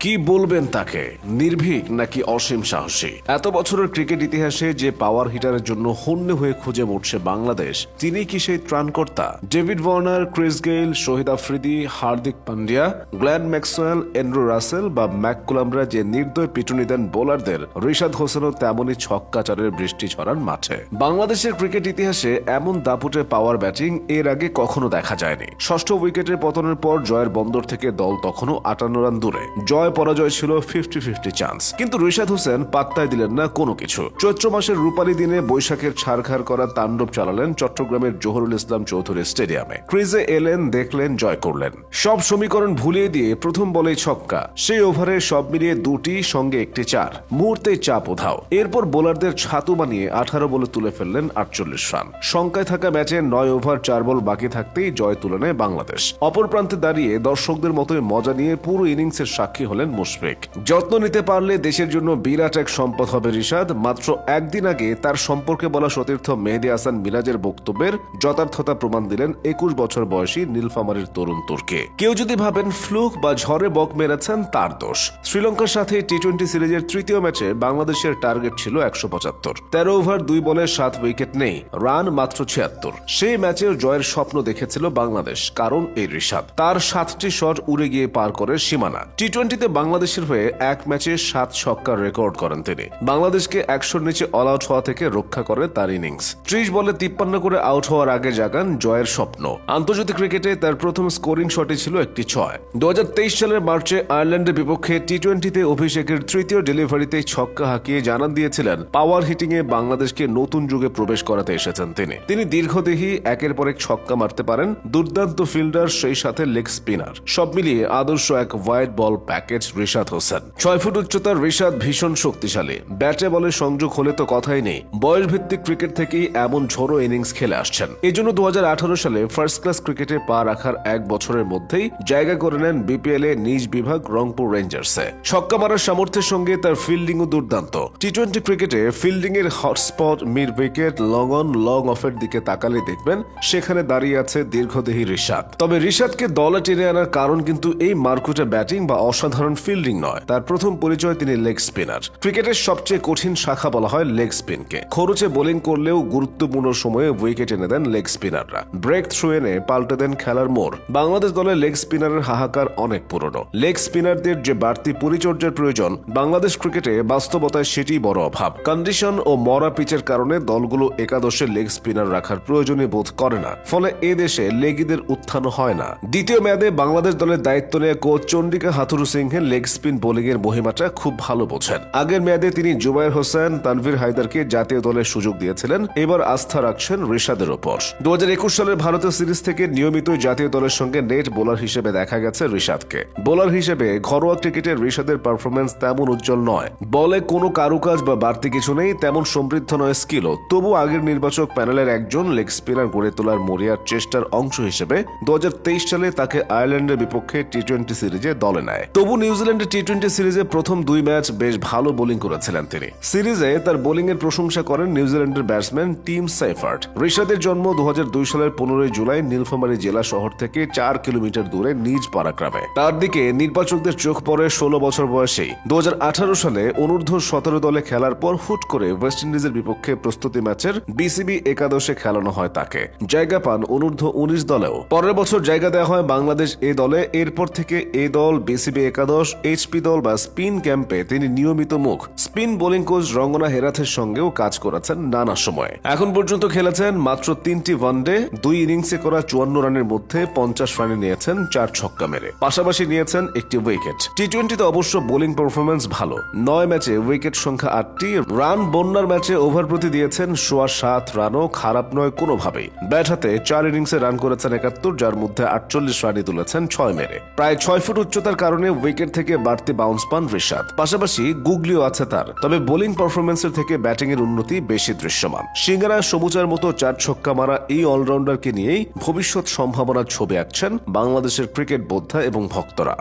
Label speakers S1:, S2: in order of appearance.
S1: কি বলবেন তাকে, নির্ভীক নাকি অসীম সাহসী? এত বছরের ক্রিকেট ইতিহাসে যে পাওয়ার হিটারের জন্য হন্যে হয়ে খুঁজে মরছে বাংলাদেশ, তিনি কি সেই ত্রাণকর্তা? David Warner, Chris Gayle, Shahid Afridi, Hardik Pandya, Glenn Maxwell, Andrew Russell বা ম্যাককুলামরা যে নির্দয় পিটুনি দেন বোলারদের, রিশাদ হোসেনও তেমনই ছক্কাচারের বৃষ্টি ছড়ান মাঠে। বাংলাদেশের ক্রিকেট ইতিহাসে এমন দাপুটে পাওয়ার ব্যাটিং এর আগে কখনো দেখা যায়নি। ষষ্ঠ উইকেটের পতনের পর জয়ের বন্দর থেকে দল তখনও 58 রান দূরে। জয় পরাজয় ছিল 50-50 চান্স, কিন্তু রিশাদ হোসেন পাত্তাই দিলেন না কোনো কিছু। চৈত্র মাসের রূপালী দিনে বৈশাখের ছাড়খাড় করা তাণ্ডব চালালেন চট্টগ্রামের জহুরুল ইসলাম চৌধুরী স্টেডিয়ামে। ক্রিজে এলেন, দেখলেন, জয় করলেন। সব সমীকরণ ভুলিয়ে দিয়ে প্রথম বলেই ছক্কা। সেই ওভারে সব মিলিয়ে 2টি, সঙ্গে একটি 4। মুহূর্তেই চাপ উধাও। এরপর বোলারদের ছাতু বানিয়ে 18 বলে তুলে ফেললেন 48 রান। শঙ্কায় থাকা ম্যাচে 9 ওভার 4 বল বাকি থাকতেই জয় তুলে নেয় বাংলাদেশ। অপর প্রান্তে দাঁড়িয়ে দর্শকদের মতোই মজা নিয়ে পুরো ইনিংসের সাক্ষী হলেন মুশফিক। যত্ন নিতে পারলে দেশের জন্য বিরাট এক সম্পদ হবে রিশাদ। মাত্র একদিন আগে তার সম্পর্কে বলা সতীর্থ মেহেদী হাসান মিরাজের বক্তব্যের যথার্থতা প্রমাণ দিলেন 21 বছর বয়সী নীলফামারীর তরুণ তুর্কি। কেউ যদি ভাবেন ফ্লুক বা ঝড়ে বক মেরেছেন, তার দোষ। শ্রীলঙ্কার সাথে টি-20 সিরিজের তৃতীয় ম্যাচে বাংলাদেশের টার্গেট ছিল 175। 13 ওভার 2 বলে 7 উইকেট নেই, রান মাত্র 76। সেই ম্যাচেও জয়ের স্বপ্ন দেখেছিল বাংলাদেশ, কারণ এই রিশাদ। তার 7টি শট উড়ে গিয়ে পার করে সীমানা। টি-20তে বাংলাদেশের হয়ে এক ম্যাচে 7 ছক্কার রেকর্ড করেন তিনি। বাংলাদেশকে 100-র নিচে অল আউট হওয়া থেকে রক্ষা করে তার ইনিংস। 30 বলে 53 করে আউট হওয়ার আগে জাগান জয়ের স্বপ্ন। আন্তর্জাতিক ক্রিকেটে তার প্রথম স্কোরিং শটই ছিল একটি 6। 2023 সালের মার্চে আয়ারল্যান্ডের বিপক্ষে টি-20তে অভিষেকের তৃতীয় ডেলিভারিতে ছক্কা হাঁকিয়ে জানান দিয়েছিলেন পাওয়ার হিটিং এ বাংলাদেশকে নতুন যুগে প্রবেশ করাতে এসেছেন তিনি দীর্ঘদেহী, একের পর এক ছক্কা মারতে পারেন, দুর্দান্ত ফিল্ডার, সেই সাথে লেগ স্পিনার। সব মিলিয়ে আদর্শ এক white ball package Rishad Hossain. 6 foot উচ্চতার রিশাদ ভীষণ শক্তিশালী। ব্যাটে বলে সংযোগ হলে তো কথাই নেই। বয়স ভিত্তিক ক্রিকেট থেকেই এমন ঝোড়ো ইনিংস খেলে আসছেন। এজন্য 2018 সালে ফার্স্ট ক্লাস ক্রিকেটে পা রাখার 1 বছরের মধ্যেই জায়গা করে নেন বিপিএল এ নিজ বিভাগ রংপুর রেঞ্জার্সে। ছক্কা মারার সামর্থ্যের সঙ্গে তার ফিল্ডিংও দুর্দান্ত। টি-20 ক্রিকেটে ফিল্ডিং এর hotspot mid wicket, long on long অফের দিকে তাকালে দেখবেন সেখানে দাঁড়িয়ে আছে দীর্ঘদেহী রিশাদ। তবে রিশাদকে দলে টেনে আনার কারণ কিন্তু এই মারকুটে ব্যাটিং বা অসাধারণ ফিল্ডিং নয়। তার প্রথম পরিচয় তিনি লেগ স্পিনার। ক্রিকেটের সবচেয়ে কঠিন শাখা বলা হয় লেগ স্পিনকে। খরচে বোলিং করলেও গুরুত্বপূর্ণ সময়ে উইকেট এনে দেন লেগ স্পিনাররা। ব্রেক থ্রু এনে পাল্টে দেন খেলার মোড়। বাংলাদেশ দলে লেগ স্পিনারের হাহাকার অনেক পুরনো। লেগ স্পিনারদের যে বাড়তি পরিচর্যার প্রয়োজন, বাংলাদেশ ক্রিকেটে বাস্তবতায় সেটি বড় অভাব। কন্ডিশন ও মরা পিচের কারণে দলগুলো একাদশে লেগ স্পিনার রাখার প্রয়োজনীয় বোধ করে না। ফলে এ দেশে লেগিদের উত্থান হয় না। দ্বিতীয় মেয়াদে বাংলাদেশ দলের দায়িত্ব নিয়ে coach Chandika Hathurusingha leg spin bowling এর মহিমাটা খুব ভালো বোঝেন। আগের মেয়াদে তিনি জুবায়ের হোসেন, তানভীর হায়দারকে জাতীয় দলের সুযোগ দিয়েছিলেন। এবার আস্থা রাখছেন রিশাদের ওপর। 2021 সালের ভারতীয় সিরিজ থেকে নিয়মিত জাতীয় দলের সঙ্গে নেট বোলার হিসেবে দেখা গেছে রিশাদকে। বোলার হিসেবে ঘরোয়া ক্রিকেটে রিশাদের পারফরমেন্স তেমন উজ্জ্বল নয়। বলে কোনো কারুকাজ বা বাড়তি কিছু নেই, তেমন সমৃদ্ধ নয় স্কিলও। তবু আগের নির্বাচক প্যানেলের একজন লেগ স্পিনার গড়ে তোলার মরিয়ার চেষ্টার অংশ হিসেবে 2023 সালে তাকে আয়ারল্যান্ডের বিপক্ষে টি-20 সিরিজে দলে নেয়। তবু নিউজিল্যান্ডের টি-20 সিরিজে প্রথম 2 ম্যাচ বেশ ভালো বোলিং করেছিলেন তিনি। সিরিজে তার বোলিং এর প্রশংসা করেন নিউজিল্যান্ডের ব্যাটসম্যান টিম সাইফার্ট। রিশাদের জন্ম 2002 সালের 15 জুলাই নীলফামারী জেলা শহর থেকে 4 কিলোমিটার দূরে নিজ পারাগ্রামে। তার দিকে নির্বাচকদের চোখ পড়ে 16 বছর বয়সেই। 2018 সালে অনূর্ধ্ব 17 দলে খেলার পর হুট করে ওয়েস্ট ইন্ডিজের বিপক্ষে প্রস্তুতি ম্যাচের বিসিবি একাদশে খেলানো হয় তাকে। জায়গা পান অনূর্ধ্ব 19 দলেও। পরের বছর জায়গা দেওয়া হয় বাংলাদেশ এ দলে। এরপর থেকে এ দল, বিসিবি একাদশ, এইচপি দল বা স্পিন ক্যাম্পে তিনি নিয়মিত মুখ। স্পিন বোলিং কোচ রঙ্গনা হেরাথের সঙ্গেও কাজ করেছেন নানা সময়ে। এখন পর্যন্ত খেলেছেন মাত্র 3টি ওয়ানডে। 2 ইনিংসে করা 54 রানের মধ্যে 50 রানে নিয়েছেন 4 ছক্কা মেরে। পাশাপাশি নিয়েছেন একটি উইকেট। টি-20তে অবশ্য বোলিং পারফরমেন্স ভালো। 9 ম্যাচে উইকেট সংখ্যা 8টি। রান বন্যার ম্যাচে ওভার প্রতি দিয়েছেন 7.25 রানও খারাপ নয় কোনোভাবেই। ব্যাট হাতে 4 ইনিংসে রান করেছেন 71, যার মধ্যে 48 রানই তুলেছেন 6 মেরে। প্রায় 6 ফুট উচ্চতার কারণে উইকেট থেকে বাড়তি বাউন্স পান রিশাদ। পাশাপাশি গুগলিও আছে তার। তবে বোলিং পারফরমেন্সের থেকে ব্যাটিং এর উন্নতি বেশি দৃশ্যমান। সিঙ্গারা সবুজার মতো 4 ছক্কা মারা এই অলরাউন্ডারকে নিয়েই ভবিষ্যৎ সম্ভাবনার ছবি আঁকছেন বাংলাদেশের ক্রিকেট বোদ্ধা এবং ভক্তরা।